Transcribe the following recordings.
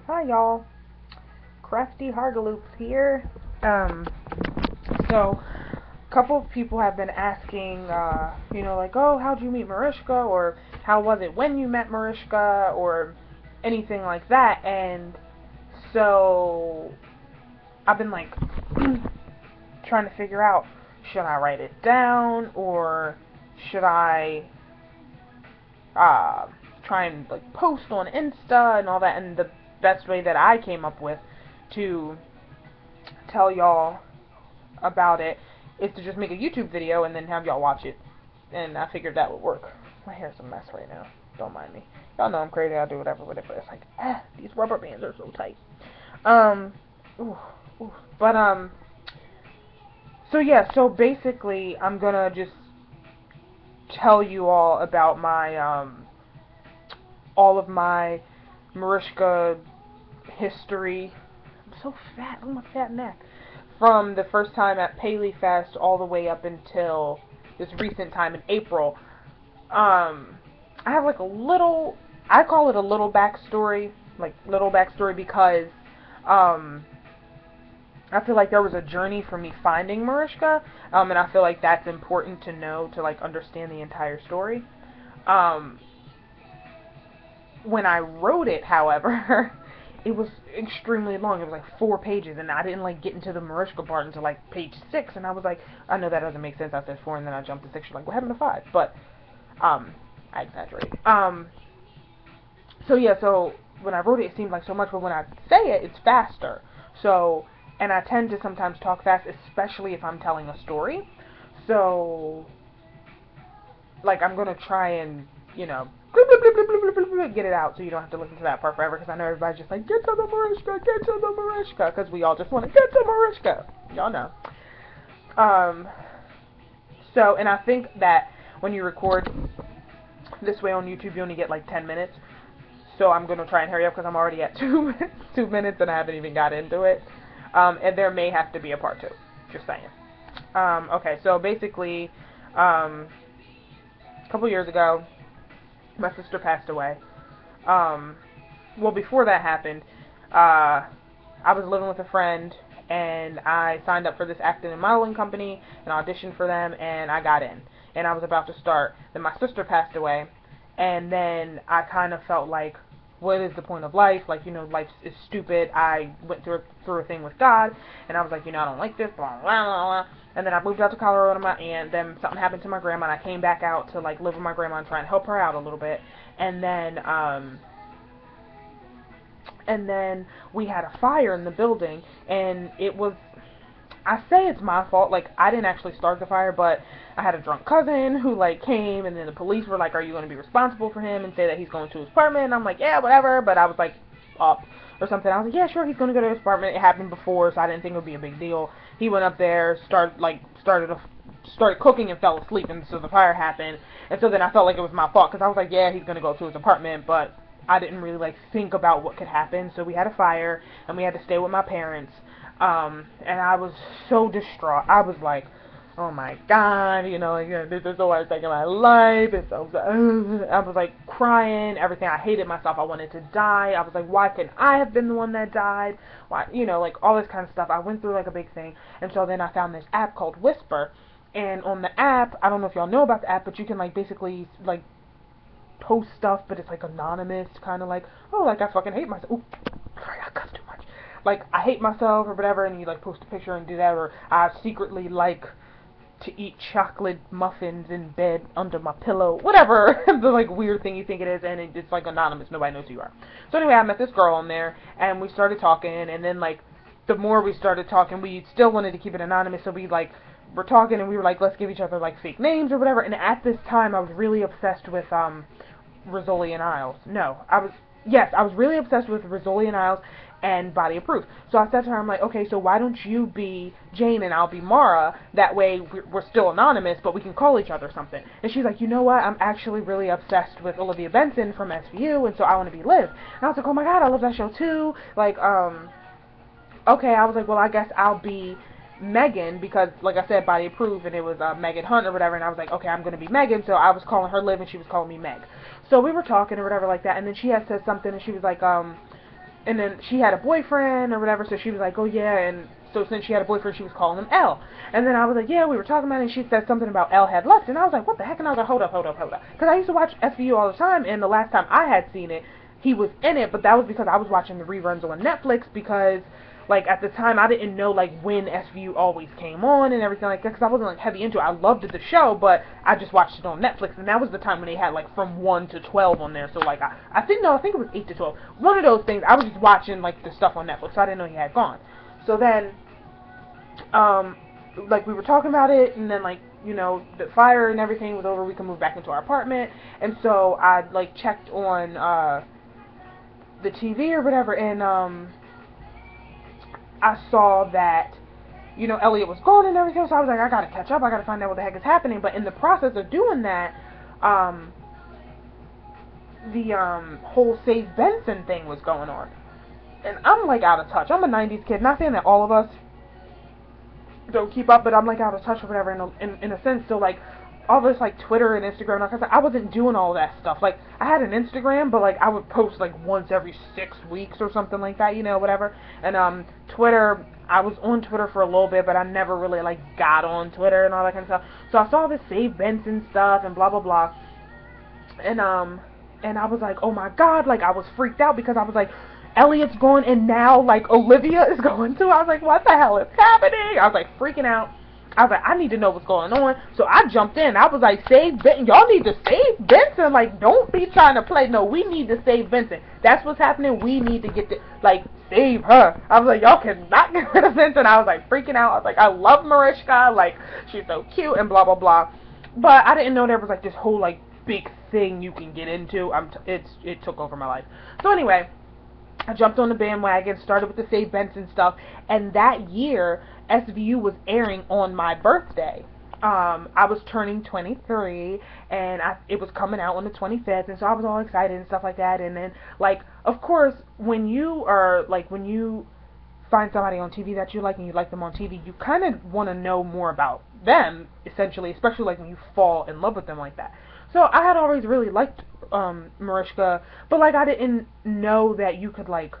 Hi y'all, Crafty Hargaloops here. So a couple of people have been asking, like, oh, how'd you meet Mariska, or how was it when you met Mariska, or anything like that, and so I've been like trying to figure out, should I write it down, or should I uh, try and like post on Insta and all that, and the best way that I came up with to tell y'all about it is to just make a YouTube video and then have y'all watch it. And I figured that would work. My hair's a mess right now. Don't mind me. Y'all know I'm crazy. I'll do whatever with it, but it's like, these rubber bands are so tight. Ooh, ooh. But, so yeah, so basically, I'm gonna just tell you all about my, all of my Mariska history. I'm so fat. Look at my fat neck. From the first time at Paley Fest all the way up until this recent time in April. I have like a little, I call it a little backstory, because I feel like there was a journey for me finding Mariska, and I feel like that's important to know to like understand the entire story. When I wrote it, however, it was extremely long. It was like 4 pages, and I didn't like get into the Mariska part until like page 6, and I was like, I know that doesn't make sense. I said 4, and then I jumped to 6. You're like, what happened to 5? But I exaggerated. So yeah, so when I wrote it, it seemed like so much, but when I say it, it's faster. So, and I tend to sometimes talk fast, especially if I'm telling a story. So, like, I'm gonna try and, get it out so you don't have to listen to that part forever, because I know everybody's just like, get to the Mariska, because we all just want to get to Mariska. Y'all know. So, and I think that when you record this way on YouTube, you only get like 10 minutes. So I'm going to try and hurry up because I'm already at 2 minutes and I haven't even got into it. And there may have to be a part 2. Just saying. Okay, so basically, a couple years ago, my sister passed away. Well, before that happened, I was living with a friend, and I signed up for this acting and modeling company and auditioned for them, and I got in. And I was about to start. Then my sister passed away, and then I kind of felt like, what is the point of life? Like, life is stupid. I went through a thing with God, and I was like, I don't like this, blah, blah, blah, blah. And then I moved out to Colorado, and then something happened to my grandma, and I came back out to, like, live with my grandma and try and help her out a little bit. And then we had a fire in the building, and it was, I say it's my fault, like, I didn't actually start the fire, but I had a drunk cousin who, like, came, and then the police were like, are you going to be responsible for him, and say that he's going to his apartment, and I'm like, yeah, whatever, but I was, like, up or something. I was like, yeah, sure, he's going to go to his apartment. It happened before, so I didn't think it would be a big deal. He went up there, started cooking and fell asleep, and so the fire happened, and so then I felt like it was my fault, because I was like, yeah, he's going to go to his apartment, but I didn't really, like, think about what could happen. So we had a fire, and we had to stay with my parents, and I was so distraught. I was like, oh my god, this is the worst thing in my life. It's so, I was like crying, everything. I hated myself. I wanted to die. I was like, why couldn't I have been the one that died? Why, like all this kind of stuff. I went through like a big thing, and so then I found this app called Whisper, and on the app, I don't know if y'all know about the app, but you can like basically like post stuff, but it's like anonymous, kind of like, oh, like I fucking hate myself. Ooh, sorry, I cussed too much. Like, I hate myself or whatever, and you like post a picture and do that, or I secretly like to eat chocolate muffins in bed under my pillow, whatever the like weird thing you think it is, and it's like anonymous, nobody knows who you are. So anyway, I met this girl on there, and we started talking, and then like the more we started talking, we still wanted to keep it anonymous, so we like were talking, and we were like, let's give each other like fake names or whatever. And at this time, I was really obsessed with Rizzoli and Isles. No, I was really obsessed with Rizzoli and Isles and Body of Proof. So I said to her, I'm like, okay, so why don't you be Jane and I'll be Mara? That way we're still anonymous, but we can call each other something. And she's like, you know what? I'm actually really obsessed with Olivia Benson from SVU, and so I want to be Liv. And I was like, oh my god, I love that show too. Like, okay, I was like, well, I guess I'll be Megan, because, like I said, Body of Proof, and it was Megan Hunt or whatever, and I was like, okay, I'm going to be Megan, so I was calling her Liv, and she was calling me Meg. So we were talking or whatever like that, and then she had said something, and she was like, and then she had a boyfriend or whatever, so she was like, oh yeah, and so since she had a boyfriend, she was calling him L. And then I was like, yeah, we were talking about it, and she said something about L had left, and I was like, what the heck? And I was like, hold up. Because I used to watch SVU all the time, and the last time I had seen it, he was in it, but that was because I was watching the reruns on Netflix, because, like, at the time, I didn't know, like, when SVU always came on and everything like that, because I wasn't, like, heavy into it. I loved the show, but I just watched it on Netflix, and that was the time when they had, like, from 1 to 12 on there, so, like, I think it was 8 to 12. One of those things, I was just watching, like, the stuff on Netflix, so I didn't know he had gone. So then, like, we were talking about it, and then, like, you know, the fire and everything was over, we could move back into our apartment, and so I, like, checked on, the TV or whatever, and, I saw that, you know, Elliot was gone and everything, so I was like, I gotta catch up, I gotta find out what the heck is happening, but in the process of doing that, the, whole Save Benson thing was going on, and I'm, like, out of touch. I'm a 90s kid, not saying that all of us don't keep up, but I'm, like, out of touch or whatever, in a sense, so, like, all this, like, Twitter and Instagram, like I said, I wasn't doing all that stuff. Like, I had an Instagram, but, like, I would post, like, once every 6 weeks or something like that, you know, whatever. And, Twitter, I was on Twitter for a little bit, but I never really, like, got on Twitter and all that kind of stuff. So I saw this Save Benson stuff and blah, blah, blah. And I was like, oh my god, like, I was freaked out because I was like, Elliot's gone, and now, like, Olivia is going too. I was like, what the hell is happening? I was, like, freaking out. I was like, I need to know what's going on. So I jumped in. I was like, save Benson. Y'all need to save Benson. Like, don't be trying to play. No, we need to save Benson. That's what's happening. We need to get like, save her. I was like, y'all cannot get rid of Benson. I was like, freaking out. I was like, I love Mariska. Like, she's so cute and blah, blah, blah. But I didn't know there was, like, this whole, like, big thing you can get into. It took over my life. So anyway, I jumped on the bandwagon, started with the Save Benson stuff, and that year, SVU was airing on my birthday. I was turning 23, and it was coming out on the 25th, and so I was all excited and stuff like that, and then, like, of course, when you find somebody on TV that you like, and you like them on TV, you kind of want to know more about them, essentially, especially, like, when you fall in love with them like that. So I had always really liked Mariska, but, like, I didn't know that you could, like,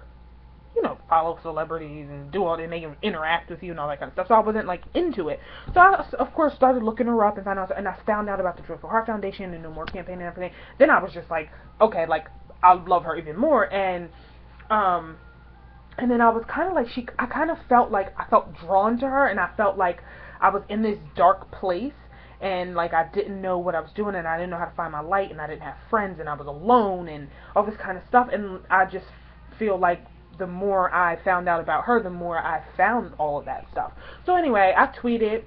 you know, follow celebrities and do all that, and they can interact with you and all that kind of stuff. So I wasn't, like, into it. So I, of course, started looking her up and I found out about the Joyful Heart Foundation and No More campaign and everything. Then I was just like, okay, like, I love her even more. And then I was kind of like, I kind of felt like I felt drawn to her, and I felt like I was in this dark place. And, like, I didn't know what I was doing, and I didn't know how to find my light, and I didn't have friends, and I was alone, and all this kind of stuff. And I just feel like the more I found out about her, the more I found all of that stuff. So anyway, I tweeted,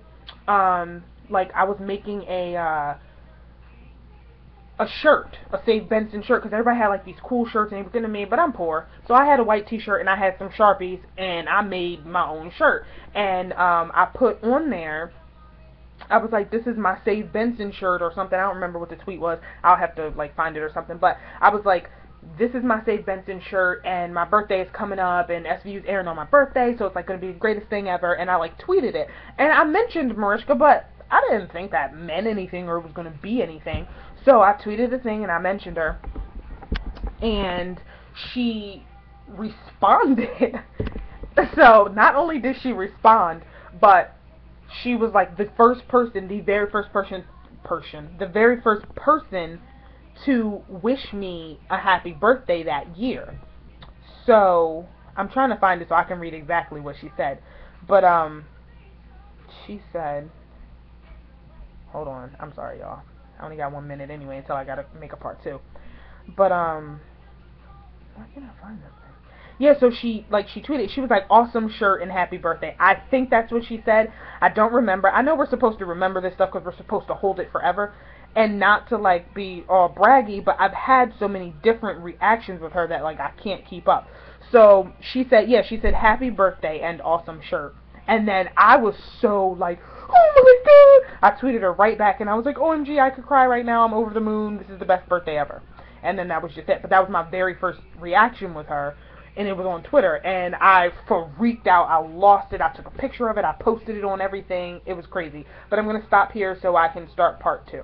like, I was making a shirt, a Save Benson shirt, because everybody had, like, these cool shirts and everything to me, but I'm poor. So I had a white t-shirt, and I had some Sharpies, and I made my own shirt. And I put on there, I was like, this is my Save Benson shirt or something. I don't remember what the tweet was. I'll have to, like, find it or something. But I was like, this is my Save Benson shirt, and my birthday is coming up, and SVU's airing on my birthday, so it's, like, going to be the greatest thing ever. And I, like, tweeted it. And I mentioned Mariska, but I didn't think that meant anything or it was going to be anything. So I tweeted the thing, and I mentioned her. And she responded. So not only did she respond, but she was, like, the very first person to wish me a happy birthday that year. So I'm trying to find it so I can read exactly what she said. But she said, hold on, I'm sorry, y'all. I only got 1 minute anyway until I gotta make a part 2. But why can't I find that thing? Yeah, so she tweeted, she was like, awesome shirt and happy birthday. I think that's what she said. I don't remember. I know we're supposed to remember this stuff because we're supposed to hold it forever and not to, like, be all braggy, but I've had so many different reactions with her that, like, I can't keep up. So she said, happy birthday and awesome shirt. And then I was so, like, oh my god. I tweeted her right back and I was like, OMG, I could cry right now. I'm over the moon. This is the best birthday ever. And then that was just it. But that was my very first reaction with her. And it was on Twitter, and I freaked out. I lost it. I took a picture of it. I posted it on everything. It was crazy. But I'm going to stop here so I can start part 2.